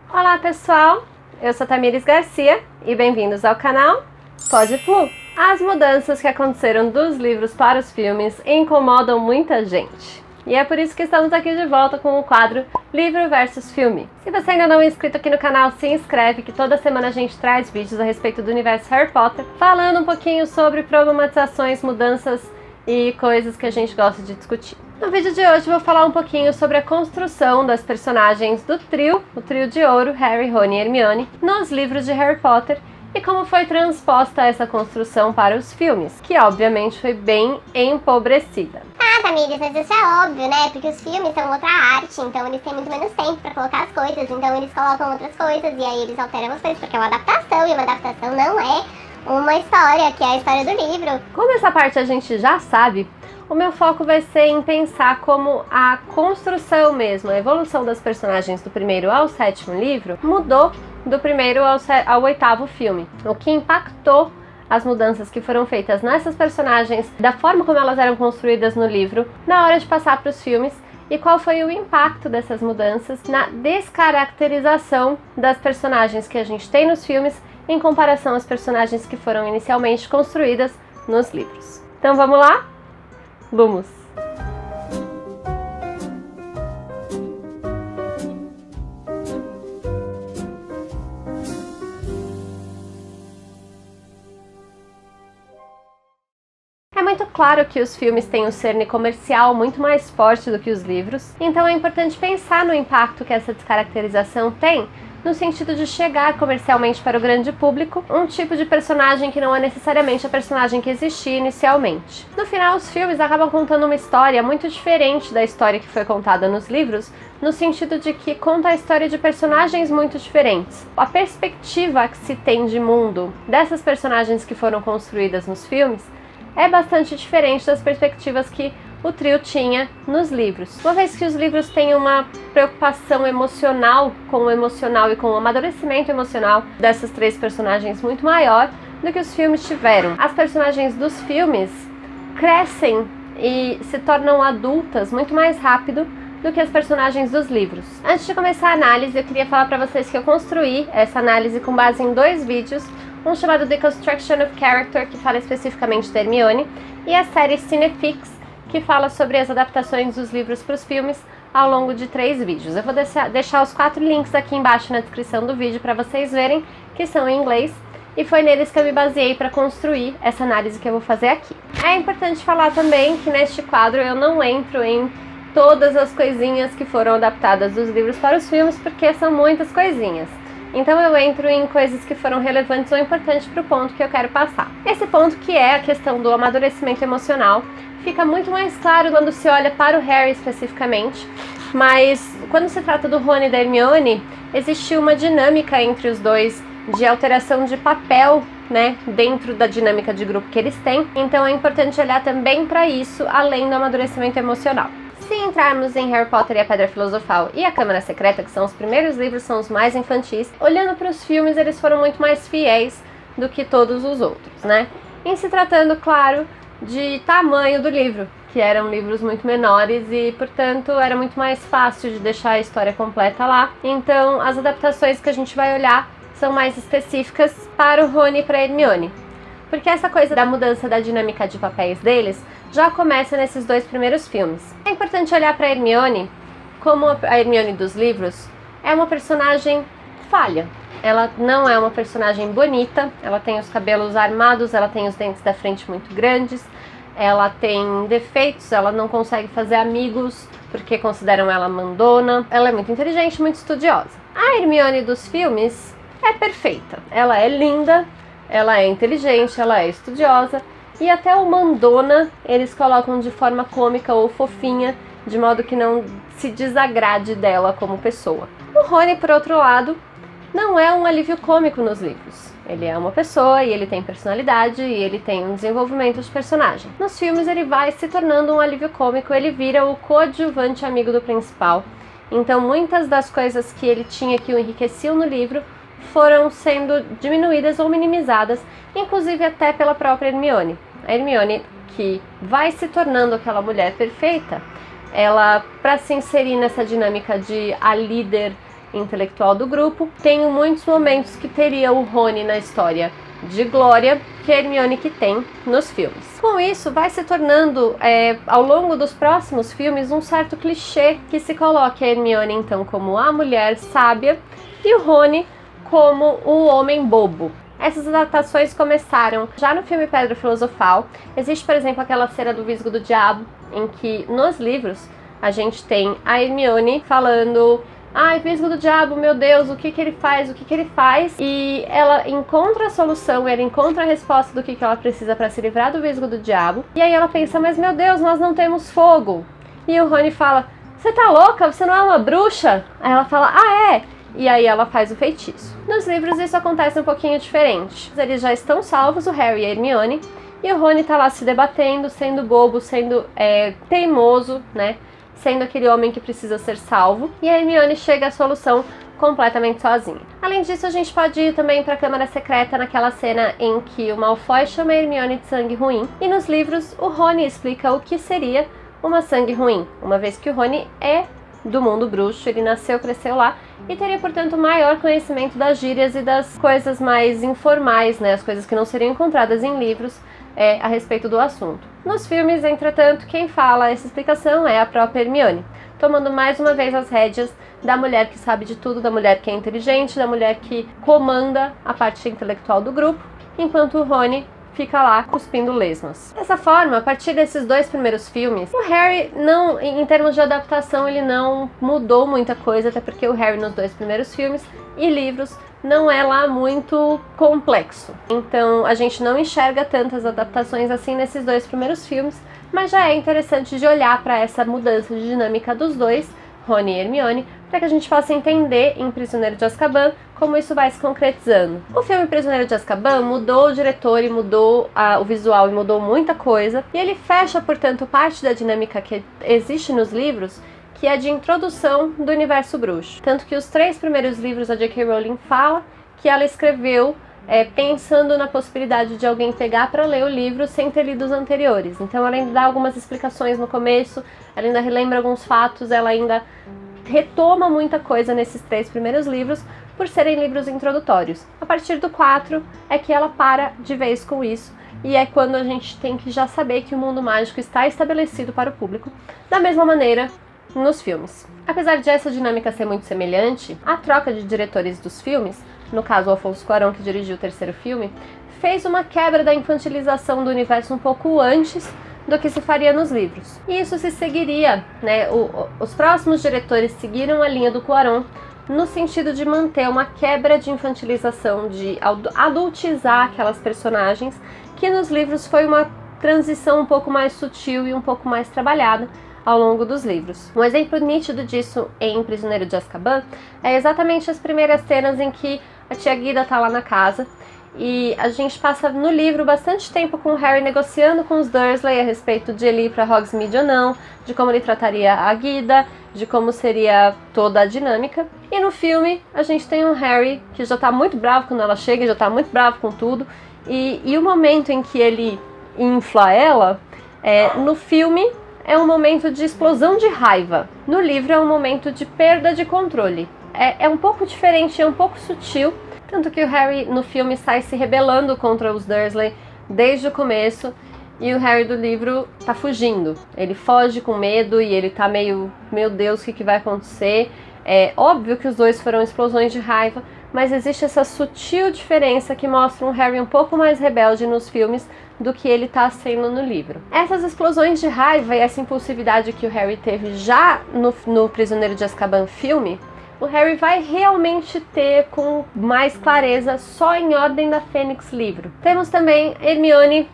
Olá pessoal, eu sou Tamires Garcia e bem-vindos ao canal Pod Flu. As mudanças que aconteceram dos livros para os filmes incomodam muita gente. E é por isso que estamos aqui de volta com o quadro Livro versus Filme. Se você ainda não é inscrito aqui no canal, se inscreve, que toda semana a gente traz vídeos a respeito do universo Harry Potter, falando um pouquinho sobre problematizações, mudanças e coisas que a gente gosta de discutir. No vídeo de hoje eu vou falar um pouquinho sobre a construção das personagens do trio, o trio de ouro, Harry, Rony e Hermione, nos livros de Harry Potter e como foi transposta essa construção para os filmes, que obviamente foi bem empobrecida. Tamires, mas isso é óbvio, né? Porque os filmes são outra arte, então eles têm muito menos tempo pra colocar as coisas, então eles colocam outras coisas e aí eles alteram as coisas, porque é uma adaptação, e uma adaptação não é uma história, que é a história do livro. Como essa parte a gente já sabe, o meu foco vai ser em pensar como a construção mesmo, a evolução das personagens do primeiro ao sétimo livro mudou do primeiro ao oitavo filme, o que impactou as mudanças que foram feitas nessas personagens, da forma como elas eram construídas no livro, na hora de passar para os filmes, e qual foi o impacto dessas mudanças na descaracterização das personagens que a gente tem nos filmes em comparação às personagens que foram inicialmente construídas nos livros. Então vamos lá? Lumos! É muito claro que os filmes têm um cerne comercial muito mais forte do que os livros, então é importante pensar no impacto que essa descaracterização tem no sentido de chegar comercialmente para o grande público um tipo de personagem que não é necessariamente a personagem que existia inicialmente. No final, os filmes acabam contando uma história muito diferente da história que foi contada nos livros, no sentido de que conta a história de personagens muito diferentes. A perspectiva que se tem de mundo dessas personagens que foram construídas nos filmes é bastante diferente das perspectivas que o trio tinha nos livros. Uma vez que os livros têm uma preocupação emocional com o emocional e com o amadurecimento emocional dessas três personagens muito maior do que os filmes tiveram. As personagens dos filmes crescem e se tornam adultas muito mais rápido do que as personagens dos livros. Antes de começar a análise, eu queria falar para vocês que eu construí essa análise com base em dois vídeos, um chamado The Construction of Character, que fala especificamente da Hermione, e a série Cinefix, que fala sobre as adaptações dos livros para os filmes ao longo de 3 vídeos. Eu vou deixar os 4 links aqui embaixo na descrição do vídeo para vocês verem, que são em inglês, e foi neles que eu me baseei para construir essa análise que eu vou fazer aqui. É importante falar também que neste quadro eu não entro em todas as coisinhas que foram adaptadas dos livros para os filmes, porque são muitas coisinhas. Então eu entro em coisas que foram relevantes ou importantes para o ponto que eu quero passar. Esse ponto, que é a questão do amadurecimento emocional, fica muito mais claro quando se olha para o Harry especificamente, mas quando se trata do Rony e da Hermione, existe uma dinâmica entre os dois de alteração de papel, né, dentro da dinâmica de grupo que eles têm, então é importante olhar também para isso, além do amadurecimento emocional. Se entrarmos em Harry Potter e a Pedra Filosofal e a Câmara Secreta, que são os primeiros livros, são os mais infantis, olhando para os filmes, eles foram muito mais fiéis do que todos os outros, né? Em se tratando, claro, de tamanho do livro, que eram livros muito menores e, portanto, era muito mais fácil de deixar a história completa lá. Então, as adaptações que a gente vai olhar são mais específicas para o Rony e para a Hermione. Porque essa coisa da mudança da dinâmica de papéis deles já começa nesses 2 primeiros filmes. É importante olhar para a Hermione como a Hermione dos livros é uma personagem falha. Ela não é uma personagem bonita, ela tem os cabelos armados, ela tem os dentes da frente muito grandes, ela tem defeitos, ela não consegue fazer amigos porque consideram ela mandona, ela é muito inteligente, muito estudiosa. A Hermione dos filmes é perfeita, ela é linda, ela é inteligente, ela é estudiosa, e até o mandona eles colocam de forma cômica ou fofinha, de modo que não se desagrade dela como pessoa. O Rony, por outro lado, não é um alívio cômico nos livros. Ele é uma pessoa e ele tem personalidade e ele tem um desenvolvimento de personagem. Nos filmes ele vai se tornando um alívio cômico, ele vira o coadjuvante amigo do principal. Então muitas das coisas que ele tinha que o enriqueciam no livro foram sendo diminuídas ou minimizadas, inclusive até pela própria Hermione. A Hermione, que vai se tornando aquela mulher perfeita, ela, para se inserir nessa dinâmica de a líder intelectual do grupo. Tem muitos momentos que teria o Rony na história de glória que a Hermione que tem nos filmes. Com isso, vai se tornando, ao longo dos próximos filmes, um certo clichê que se coloque a Hermione, então, como a mulher sábia e o Rony como o homem bobo. Essas adaptações começaram já no filme Pedra Filosofal. Existe, por exemplo, aquela cena do Visgo do Diabo, em que, nos livros, a gente tem a Hermione falando: ai, Visgo do Diabo, meu Deus, o que ele faz, o que ele faz? E ela encontra a solução, ela encontra a resposta do que ela precisa para se livrar do Visgo do Diabo. E aí ela pensa: mas meu Deus, nós não temos fogo. E o Rony fala: você tá louca? Você não é uma bruxa? Aí ela fala: ah, é? E aí ela faz o feitiço. Nos livros isso acontece um pouquinho diferente. Eles já estão salvos, o Harry e a Hermione, e o Rony tá lá se debatendo, sendo bobo, sendo teimoso, né? Sendo aquele homem que precisa ser salvo. E a Hermione chega à solução completamente sozinha. Além disso, a gente pode ir também para a Câmara Secreta naquela cena em que o Malfoy chama a Hermione de sangue ruim. E nos livros, o Rony explica o que seria uma sangue ruim, uma vez que o Rony é do mundo bruxo, ele nasceu, cresceu lá e teria, portanto, maior conhecimento das gírias e das coisas mais informais, né, as coisas que não seriam encontradas em livros a respeito do assunto. Nos filmes, entretanto, quem fala essa explicação é a própria Hermione, tomando mais uma vez as rédeas da mulher que sabe de tudo, da mulher que é inteligente, da mulher que comanda a parte intelectual do grupo, enquanto o Rony fica lá cuspindo lesmas. Dessa forma, a partir desses dois primeiros filmes, o Harry não, em termos de adaptação, ele não mudou muita coisa, até porque o Harry nos dois primeiros filmes e livros não é lá muito complexo. Então a gente não enxerga tantas adaptações assim nesses dois primeiros filmes, mas já é interessante de olhar para essa mudança de dinâmica dos dois, Rony e Hermione, para que a gente possa entender em Prisioneiro de Azkaban como isso vai se concretizando. O filme Prisioneiro de Azkaban mudou o diretor e mudou o visual e mudou muita coisa, e ele fecha, portanto, parte da dinâmica que existe nos livros, que é de introdução do universo bruxo. Tanto que os 3 primeiros livros a J.K. Rowling fala que ela escreveu pensando na possibilidade de alguém pegar para ler o livro sem ter lido os anteriores. Então ela ainda dá algumas explicações no começo, ela ainda relembra alguns fatos, ela ainda retoma muita coisa nesses 3 primeiros livros, por serem livros introdutórios. A partir do 4 é que ela para de vez com isso, e é quando a gente tem que já saber que o mundo mágico está estabelecido para o público, da mesma maneira nos filmes. Apesar de essa dinâmica ser muito semelhante, a troca de diretores dos filmes, no caso o Alfonso Cuarón, que dirigiu o 3º filme, fez uma quebra da infantilização do universo um pouco antes do que se faria nos livros. E isso se seguiria, né? Os próximos diretores seguiram a linha do Cuarón no sentido de manter uma quebra de infantilização, de adultizar aquelas personagens, que nos livros foi uma transição um pouco mais sutil e um pouco mais trabalhada ao longo dos livros. Um exemplo nítido disso em Prisioneiro de Azkaban é exatamente as primeiras cenas em que a tia Guida tá lá na casa, e a gente passa no livro bastante tempo com o Harry negociando com os Dursley a respeito de ele ir para Hogsmeade ou não, de como ele trataria a Guida, de como seria toda a dinâmica. E no filme a gente tem um Harry que já tá muito bravo quando ela chega, já tá muito bravo com tudo, e o momento em que ele infla ela, no filme é um momento de explosão de raiva. No livro é um momento de perda de controle. É um pouco diferente, é um pouco sutil, tanto que o Harry no filme sai se rebelando contra os Dursley desde o começo, e o Harry do livro tá fugindo. Ele foge com medo e ele tá meio, meu Deus, o que vai acontecer? É óbvio que os dois foram explosões de raiva, mas existe essa sutil diferença que mostra um Harry um pouco mais rebelde nos filmes do que ele tá sendo no livro. Essas explosões de raiva e essa impulsividade que o Harry teve já no Prisioneiro de Azkaban filme, o Harry vai realmente ter com mais clareza só em Ordem da Fênix livro. Temos também Hermione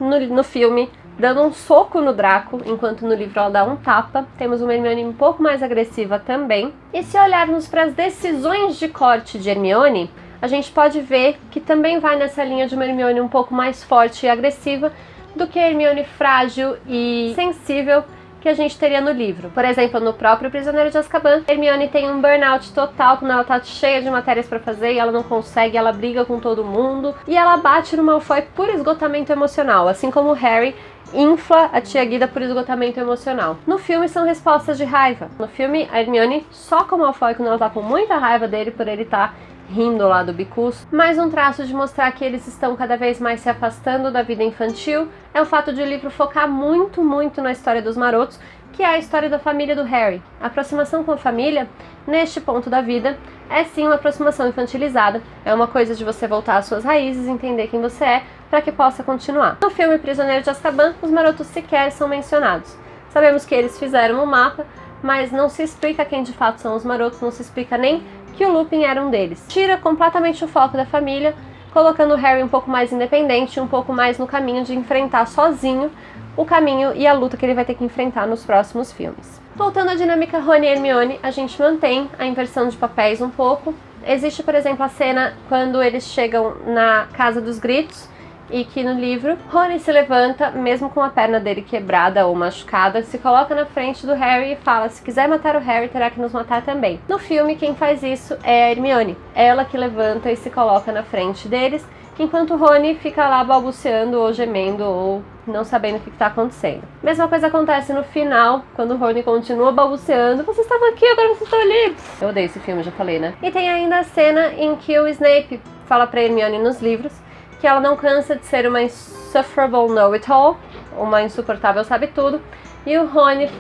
no filme dando um soco no Draco, enquanto no livro ela dá um tapa. Temos uma Hermione um pouco mais agressiva também. E se olharmos para as decisões de corte de Hermione, a gente pode ver que também vai nessa linha de uma Hermione um pouco mais forte e agressiva do que a Hermione frágil e sensível que a gente teria no livro. Por exemplo, no próprio Prisioneiro de Azkaban, Hermione tem um burnout total quando ela tá cheia de matérias pra fazer e ela não consegue, ela briga com todo mundo e ela bate no Malfoy por esgotamento emocional, assim como o Harry, infla a tia Guida por esgotamento emocional. No filme são respostas de raiva. No filme, a Hermione soca o Malfoy quando ela tá com muita raiva dele por ele estar rindo lá do bicuço. Mais um traço de mostrar que eles estão cada vez mais se afastando da vida infantil é o fato de o livro focar muito na história dos marotos, que é a história da família do Harry. A aproximação com a família, neste ponto da vida, é sim uma aproximação infantilizada. É uma coisa de você voltar às suas raízes, entender quem você é, para que possa continuar. No filme Prisioneiro de Azkaban, os marotos sequer são mencionados. Sabemos que eles fizeram um mapa, mas não se explica quem de fato são os marotos, não se explica nem que o Lupin era um deles. Tira completamente o foco da família, colocando o Harry um pouco mais independente, um pouco mais no caminho de enfrentar sozinho o caminho e a luta que ele vai ter que enfrentar nos próximos filmes. Voltando à dinâmica Rony e Hermione, a gente mantém a inversão de papéis um pouco. Existe, por exemplo, a cena quando eles chegam na Casa dos Gritos, e que no livro, Rony se levanta, mesmo com a perna dele quebrada ou machucada, se coloca na frente do Harry e fala: se quiser matar o Harry, terá que nos matar também. No filme, quem faz isso é a Hermione. Ela que levanta e se coloca na frente deles, enquanto Rony fica lá balbuciando ou gemendo ou não sabendo o que está acontecendo. Mesma coisa acontece no final, quando Rony continua balbuciando: vocês estavam aqui, agora vocês estão ali. Eu odeio esse filme, já falei, né? E tem ainda a cena em que o Snape fala pra Hermione nos livros que ela não cansa de ser uma insufferable know-it-all, uma insuportável sabe-tudo, e o Rony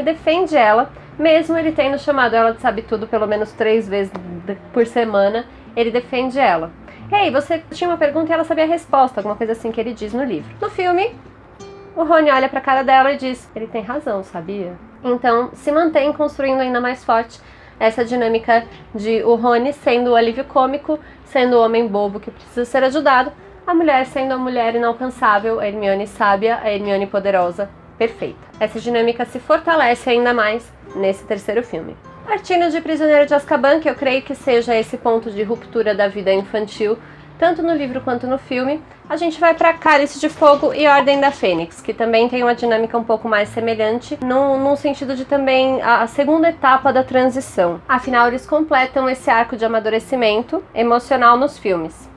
defende ela, mesmo ele tendo chamado ela de sabe-tudo pelo menos 3 vezes por semana, ele defende ela. Hey, você tinha uma pergunta e ela sabia a resposta, alguma coisa assim que ele diz no livro. No filme, o Rony olha pra cara dela e diz: ele tem razão, sabia? Então, se mantém construindo ainda mais forte essa dinâmica de o Rony sendo o alívio cômico, sendo o homem bobo que precisa ser ajudado, a mulher sendo a mulher inalcançável, a Hermione sábia, a Hermione poderosa, perfeita. Essa dinâmica se fortalece ainda mais nesse terceiro filme. Partindo de Prisioneiro de Azkaban, que eu creio que seja esse ponto de ruptura da vida infantil, tanto no livro quanto no filme, a gente vai para Cálice de Fogo e Ordem da Fênix, que também tem uma dinâmica um pouco mais semelhante, num sentido de também a segunda etapa da transição. Afinal, eles completam esse arco de amadurecimento emocional nos filmes.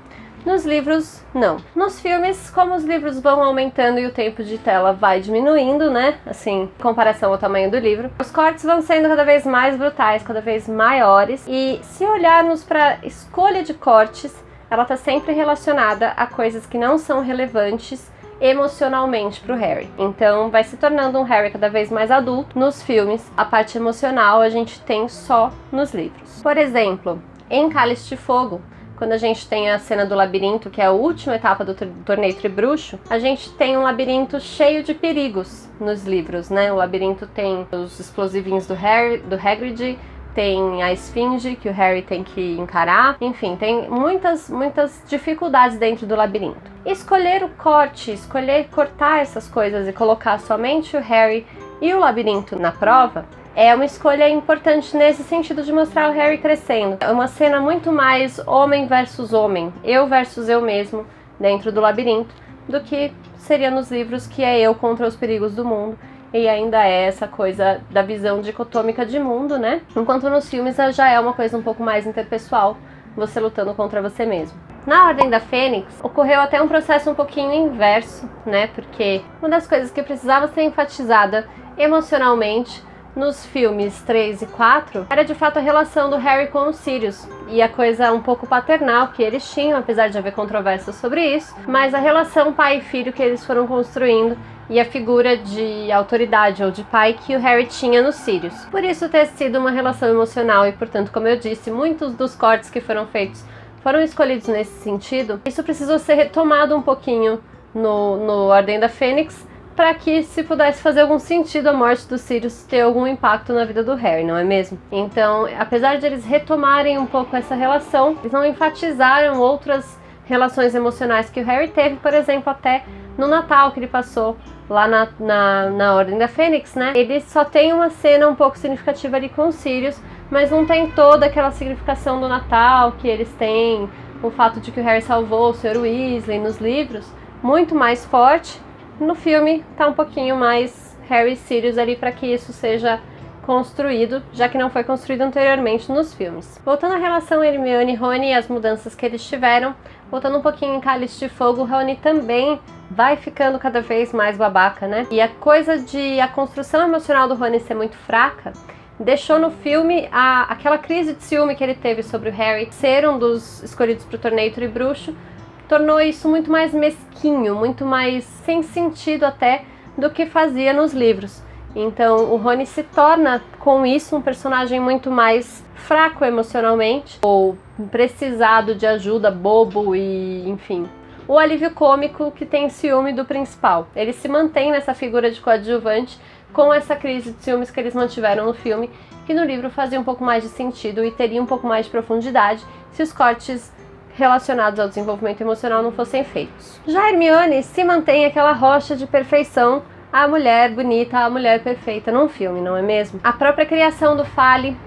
Nos livros, não. Nos filmes, como os livros vão aumentando e o tempo de tela vai diminuindo, né? Assim, em comparação ao tamanho do livro, os cortes vão sendo cada vez mais brutais, cada vez maiores. E se olharmos para escolha de cortes, ela está sempre relacionada a coisas que não são relevantes emocionalmente para o Harry. Então vai se tornando um Harry cada vez mais adulto. Nos filmes, a parte emocional a gente tem só nos livros. Por exemplo, em Cálice de Fogo, quando a gente tem a cena do labirinto, que é a última etapa do torneio Tribruxo, a gente tem um labirinto cheio de perigos nos livros, né? O labirinto tem os explosivinhos do Hagrid, tem a esfinge que o Harry tem que encarar, enfim, tem muitas dificuldades dentro do labirinto. Escolher o corte, escolher cortar essas coisas e colocar somente o Harry e o labirinto na prova, é uma escolha importante nesse sentido de mostrar o Harry crescendo. É uma cena muito mais homem versus homem, eu versus eu mesmo dentro do labirinto, do que seria nos livros, que é eu contra os perigos do mundo. E ainda é essa coisa da visão dicotômica de mundo, né? Enquanto nos filmes já é uma coisa um pouco mais interpessoal, você lutando contra você mesmo. Na Ordem da Fênix, ocorreu até um processo um pouquinho inverso, né? Porque uma das coisas que precisava ser enfatizada emocionalmente nos filmes 3 e 4 era de fato a relação do Harry com o Sirius e a coisa um pouco paternal que eles tinham, apesar de haver controvérsias sobre isso, mas a relação pai e filho que eles foram construindo e a figura de autoridade ou de pai que o Harry tinha no Sirius. Por isso ter sido uma relação emocional e, portanto, como eu disse, muitos dos cortes que foram feitos foram escolhidos nesse sentido. Isso precisou ser retomado um pouquinho no Ordem da Fênix, para que se pudesse fazer algum sentido a morte do Sirius ter algum impacto na vida do Harry, não é mesmo? Então, apesar de eles retomarem um pouco essa relação, eles não enfatizaram outras relações emocionais que o Harry teve, por exemplo, até no Natal que ele passou lá na Ordem da Fênix, né? Ele só tem uma cena um pouco significativa ali com o Sirius, mas não tem toda aquela significação do Natal que eles têm, o fato de que o Harry salvou o Sr. Weasley nos livros, muito mais forte. No filme tá um pouquinho mais Harry e Sirius ali para que isso seja construído, já que não foi construído anteriormente nos filmes. Voltando à relação Hermione e Rony e as mudanças que eles tiveram, voltando um pouquinho em Cálice de Fogo, Rony também vai ficando cada vez mais babaca, né? E a coisa de a construção emocional do Rony ser muito fraca deixou no filme aquela crise de ciúme que ele teve sobre o Harry ser um dos escolhidos para o torneio Tribruxo, tornou isso muito mais mesquinho, muito mais sem sentido até do que fazia nos livros. Então o Rony se torna com isso um personagem muito mais fraco emocionalmente, ou precisado de ajuda, bobo e enfim, o alívio cômico que tem ciúme do principal. Ele se mantém nessa figura de coadjuvante com essa crise de ciúmes que eles mantiveram no filme, que no livro fazia um pouco mais de sentido e teria um pouco mais de profundidade se os cortes relacionados ao desenvolvimento emocional não fossem feitos. Já Hermione se mantém aquela rocha de perfeição, a mulher bonita, a mulher perfeita num filme, não é mesmo? A própria criação do Fale,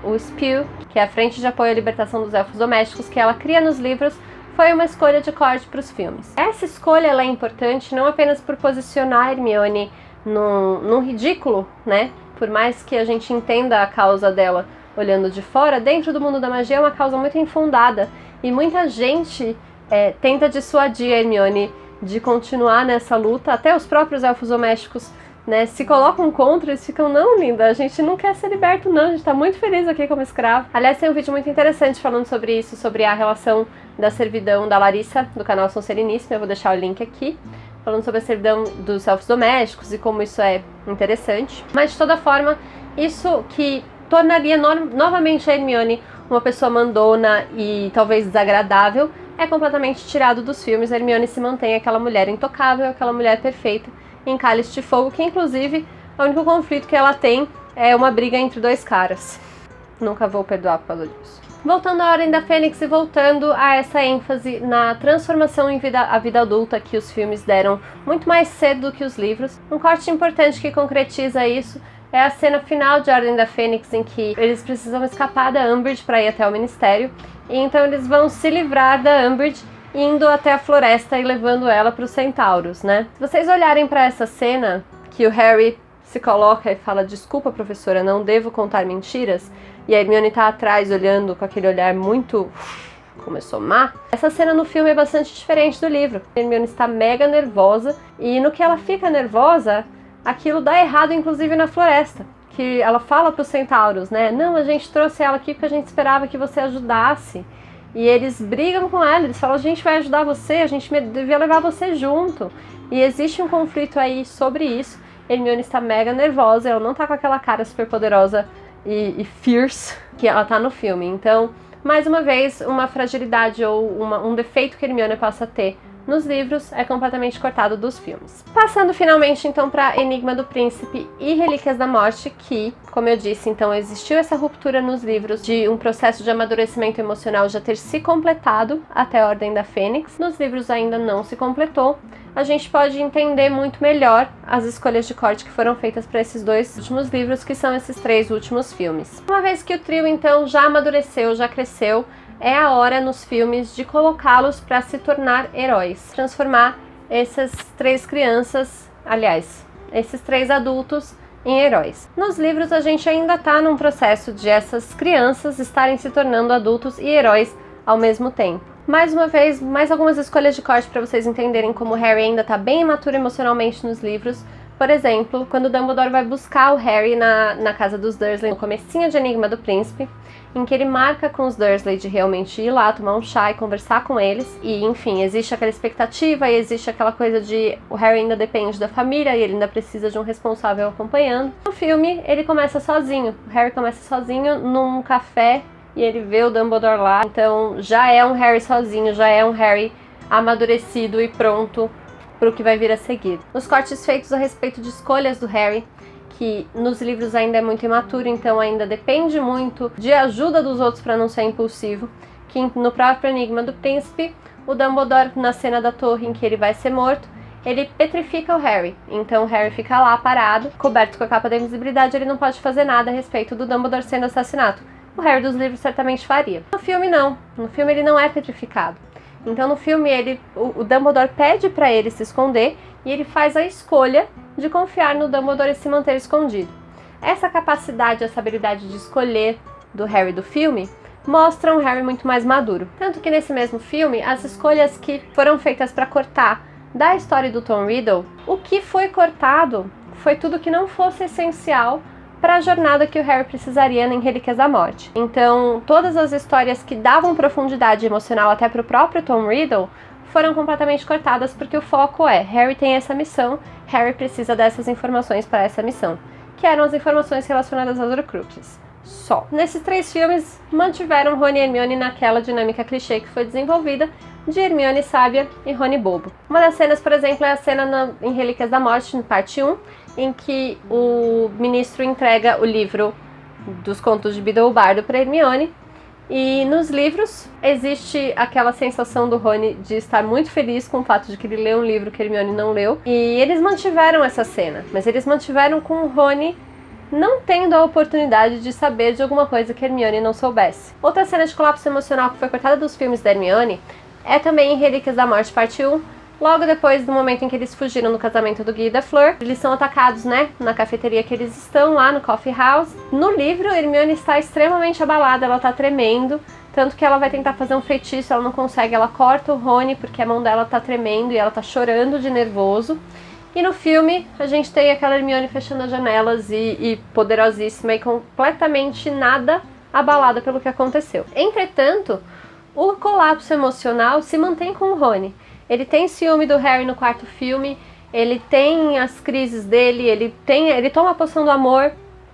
o Spew, que é a Frente de Apoio à Libertação dos Elfos Domésticos, que ela cria nos livros, foi uma escolha de corte para os filmes. Essa escolha ela é importante não apenas por posicionar Hermione num ridículo, né? Por mais que a gente entenda a causa dela olhando de fora, dentro do mundo da magia é uma causa muito infundada e muita gente tenta dissuadir a Hermione de continuar nessa luta. Até os próprios elfos domésticos, né, se colocam contra, eles ficam, não, linda, a gente não quer ser liberto não, a gente tá muito feliz aqui como escravo. Aliás, tem um vídeo muito interessante falando sobre isso, sobre a relação da servidão da Larissa, do canal Sonserina, eu vou deixar o link aqui, falando sobre a servidão dos elfos domésticos e como isso é interessante. Mas de toda forma, isso que tornaria novamente a Hermione uma pessoa mandona e talvez desagradável, é completamente tirado dos filmes. A Hermione se mantém aquela mulher intocável, aquela mulher perfeita em Cálice de Fogo, que inclusive o único conflito que ela tem é uma briga entre dois caras. Nunca vou perdoar por causa disso. Voltando à Ordem da Fênix e voltando a essa ênfase na transformação em a vida adulta que os filmes deram muito mais cedo do que os livros, um corte importante que concretiza isso é a cena final de Ordem da Fênix, em que eles precisam escapar da Umbridge para ir até o Ministério, e então eles vão se livrar da Umbridge indo até a floresta e levando ela para os centauros, né? Se vocês olharem para essa cena, que o Harry se coloca e fala, desculpa professora, não devo contar mentiras, e a Hermione tá atrás olhando com aquele olhar muito... começou má. Essa cena no filme é bastante diferente do livro. A Hermione está mega nervosa, e no que ela fica nervosa, aquilo dá errado, inclusive na floresta. Que ela fala para os centauros, né? Não, a gente trouxe ela aqui porque a gente esperava que você ajudasse. E eles brigam com ela, eles falam, a gente vai ajudar você, a gente devia levar você junto. E existe um conflito aí sobre isso. Hermione está mega nervosa, ela não tá com aquela cara super poderosa e fierce que ela tá no filme. Então, mais uma vez, uma fragilidade ou um defeito que Hermione passa a ter nos livros é completamente cortado dos filmes. Passando finalmente então para Enigma do Príncipe e Relíquias da Morte, que, como eu disse, então existiu essa ruptura nos livros de um processo de amadurecimento emocional já ter se completado até a Ordem da Fênix. Nos livros ainda não se completou. A gente pode entender muito melhor as escolhas de corte que foram feitas para esses dois últimos livros, que são esses 3 últimos filmes. Uma vez que o trio então já amadureceu, já cresceu, é a hora nos filmes de colocá-los para se tornar heróis. Transformar essas 3 crianças, aliás, esses 3 adultos em heróis. Nos livros a gente ainda está num processo de essas crianças estarem se tornando adultos e heróis ao mesmo tempo. Mais uma vez, mais algumas escolhas de corte para vocês entenderem como o Harry ainda está bem imaturo emocionalmente nos livros. Por exemplo, quando Dumbledore vai buscar o Harry na casa dos Dursley, no comecinho de Enigma do Príncipe, em que ele marca com os Dursley de realmente ir lá, tomar um chá e conversar com eles. E, enfim, existe aquela expectativa e existe aquela coisa de o Harry ainda depende da família e ele ainda precisa de um responsável acompanhando. No filme, ele começa sozinho. O Harry começa sozinho num café e ele vê o Dumbledore lá. Então, já é um Harry sozinho, já é um Harry amadurecido e pronto para o que vai vir a seguir. Os cortes feitos a respeito de escolhas do Harry, que nos livros ainda é muito imaturo, então ainda depende muito de ajuda dos outros para não ser impulsivo, que no próprio Enigma do Príncipe, o Dumbledore, na cena da torre em que ele vai ser morto, ele petrifica o Harry. Então o Harry fica lá parado, coberto com a capa da invisibilidade, ele não pode fazer nada a respeito do Dumbledore sendo assassinado. O Harry dos livros certamente faria. No filme não, no filme ele não é petrificado. Então no filme o Dumbledore pede para ele se esconder e ele faz a escolha de confiar no Dumbledore e se manter escondido. essa capacidade, essa habilidade de escolher do Harry do filme mostram um Harry muito mais maduro. Tanto que nesse mesmo filme, as escolhas que foram feitas para cortar da história do Tom Riddle, o que foi cortado foi tudo que não fosse essencial para a jornada que o Harry precisaria em Relíquias da Morte. Então, todas as histórias que davam profundidade emocional até para o próprio Tom Riddle foram completamente cortadas, porque o foco é: Harry tem essa missão, Harry precisa dessas informações para essa missão, que eram as informações relacionadas aos Horcruxes. Só. Nesses 3 filmes, mantiveram Rony e Hermione naquela dinâmica clichê que foi desenvolvida de Hermione sábia e Rony bobo. Uma das cenas, por exemplo, é a cena em Relíquias da Morte, no parte 1, em que o ministro entrega o livro dos contos de Beedle Bardo para Hermione. E nos livros existe aquela sensação do Rony de estar muito feliz com o fato de que ele leu um livro que Hermione não leu. E eles mantiveram essa cena, mas eles mantiveram com o Rony não tendo a oportunidade de saber de alguma coisa que Hermione não soubesse. Outra cena de colapso emocional que foi cortada dos filmes da Hermione é também em Relíquias da Morte, parte 1, logo depois do momento em que eles fugiram no casamento do Guy e da Fleur. Eles são atacados, na cafeteria que eles estão, lá no Coffee House. No livro, Hermione está extremamente abalada, ela está tremendo, tanto que ela vai tentar fazer um feitiço, ela não consegue, ela corta o Rony porque a mão dela está tremendo e ela está chorando de nervoso. E no filme, a gente tem aquela Hermione fechando as janelas e poderosíssima e completamente nada abalada pelo que aconteceu. Entretanto, o colapso emocional se mantém com o Rony. Ele tem ciúme do Harry no 4º filme, ele tem as crises dele, ele toma a poção do amor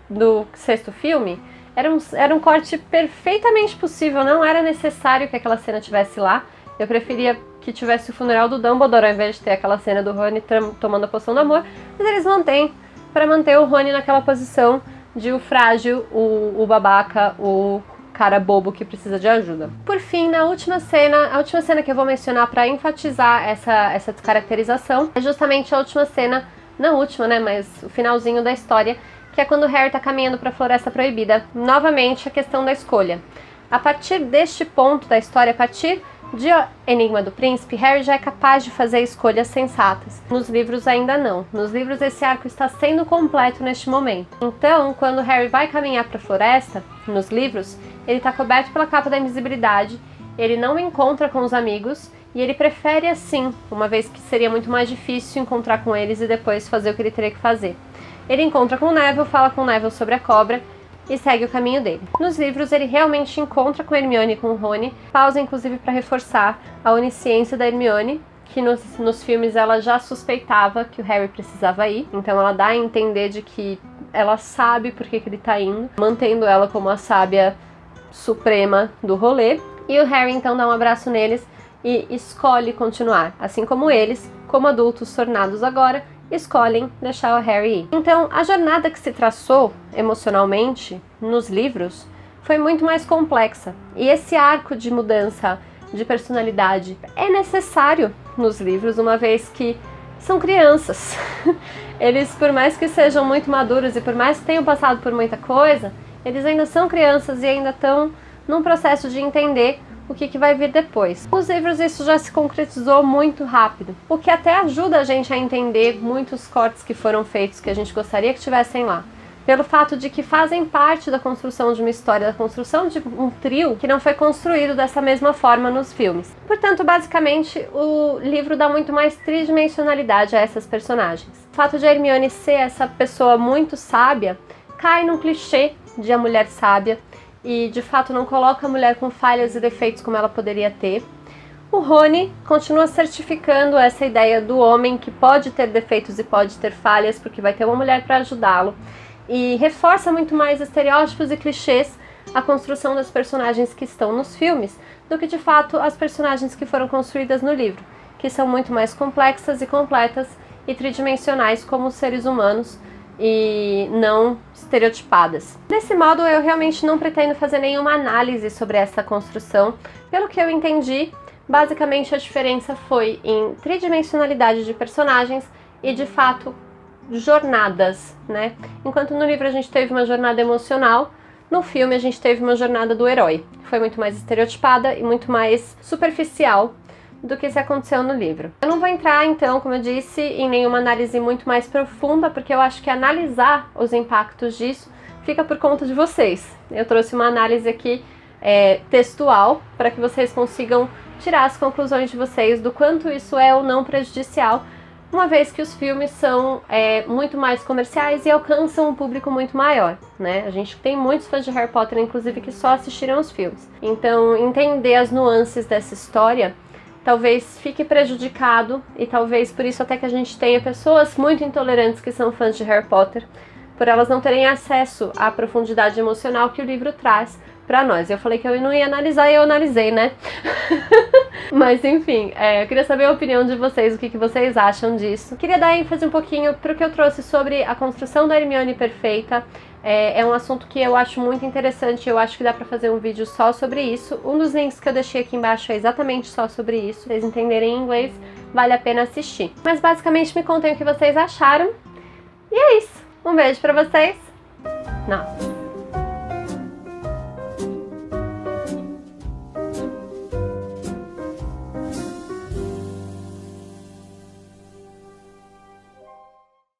do 6º filme. Era um corte perfeitamente possível, não era necessário que aquela cena tivesse lá. Eu preferia que tivesse o funeral do Dumbledore ao invés de ter aquela cena do Rony tomando a poção do amor, mas eles mantêm para manter o Rony naquela posição de o frágil, o babaca, o cara bobo que precisa de ajuda. Por fim, a última cena que eu vou mencionar para enfatizar essa descaracterização é justamente a última cena, não última, mas o finalzinho da história, que é quando o Harry tá caminhando para a Floresta Proibida. Novamente, a questão da escolha. A partir deste ponto da história, a partir de Enigma do Príncipe, Harry já é capaz de fazer escolhas sensatas. Nos livros ainda não. Nos livros esse arco está sendo completo neste momento. Então, quando Harry vai caminhar para a floresta, nos livros, ele está coberto pela capa da invisibilidade, ele não encontra com os amigos e ele prefere assim, uma vez que seria muito mais difícil encontrar com eles e depois fazer o que ele teria que fazer. Ele encontra com o Neville, fala com o Neville sobre a cobra e segue o caminho dele. Nos livros ele realmente encontra com Hermione e com o Rony, pausa inclusive para reforçar a onisciência da Hermione, que nos filmes ela já suspeitava que o Harry precisava ir, então ela dá a entender de que ela sabe por que ele tá indo, mantendo ela como a sábia suprema do rolê. E o Harry então dá um abraço neles e escolhe continuar, assim como eles, como adultos tornados agora, escolhem deixar o Harry ir. Então, a jornada que se traçou emocionalmente nos livros foi muito mais complexa. E esse arco de mudança de personalidade é necessário nos livros, uma vez que são crianças. Eles, por mais que sejam muito maduros e por mais que tenham passado por muita coisa, eles ainda são crianças e ainda estão num processo de entender o que vai vir depois. Nos livros isso já se concretizou muito rápido, o que até ajuda a gente a entender muitos cortes que foram feitos que a gente gostaria que tivessem lá, pelo fato de que fazem parte da construção de uma história, da construção de um trio que não foi construído dessa mesma forma nos filmes. Portanto, basicamente, o livro dá muito mais tridimensionalidade a essas personagens. O fato de a Hermione ser essa pessoa muito sábia cai num clichê de a mulher sábia, e de fato não coloca a mulher com falhas e defeitos como ela poderia ter. O Rony continua certificando essa ideia do homem que pode ter defeitos e pode ter falhas, porque vai ter uma mulher para ajudá-lo, e reforça muito mais estereótipos e clichês a construção das personagens que estão nos filmes do que de fato as personagens que foram construídas no livro, que são muito mais complexas e completas e tridimensionais como os seres humanos e não estereotipadas. Desse modo, eu realmente não pretendo fazer nenhuma análise sobre essa construção. Pelo que eu entendi, basicamente a diferença foi em tridimensionalidade de personagens e, de fato, jornadas, Enquanto no livro a gente teve uma jornada emocional, no filme a gente teve uma jornada do herói. Foi muito mais estereotipada e muito mais superficial do que se aconteceu no livro. Eu não vou entrar, então, como eu disse, em nenhuma análise muito mais profunda, porque eu acho que analisar os impactos disso fica por conta de vocês. Eu trouxe uma análise aqui textual, para que vocês consigam tirar as conclusões de vocês do quanto isso é ou não prejudicial, uma vez que os filmes são muito mais comerciais e alcançam um público muito maior, né? A gente tem muitos fãs de Harry Potter, inclusive, que só assistiram os filmes. Então, entender as nuances dessa história talvez fique prejudicado, e talvez por isso até que a gente tenha pessoas muito intolerantes que são fãs de Harry Potter, por elas não terem acesso à profundidade emocional que o livro traz pra nós. Eu falei que eu não ia analisar e eu analisei, né? Mas enfim, eu queria saber a opinião de vocês, o que vocês acham disso. Queria dar ênfase um pouquinho pro que eu trouxe sobre a construção da Hermione perfeita. É um assunto que eu acho muito interessante, eu acho que dá pra fazer um vídeo só sobre isso. Um dos links que eu deixei aqui embaixo é exatamente só sobre isso. Se vocês entenderem inglês, vale a pena assistir. Mas basicamente me contem o que vocês acharam. E é isso. Um beijo pra vocês. Não.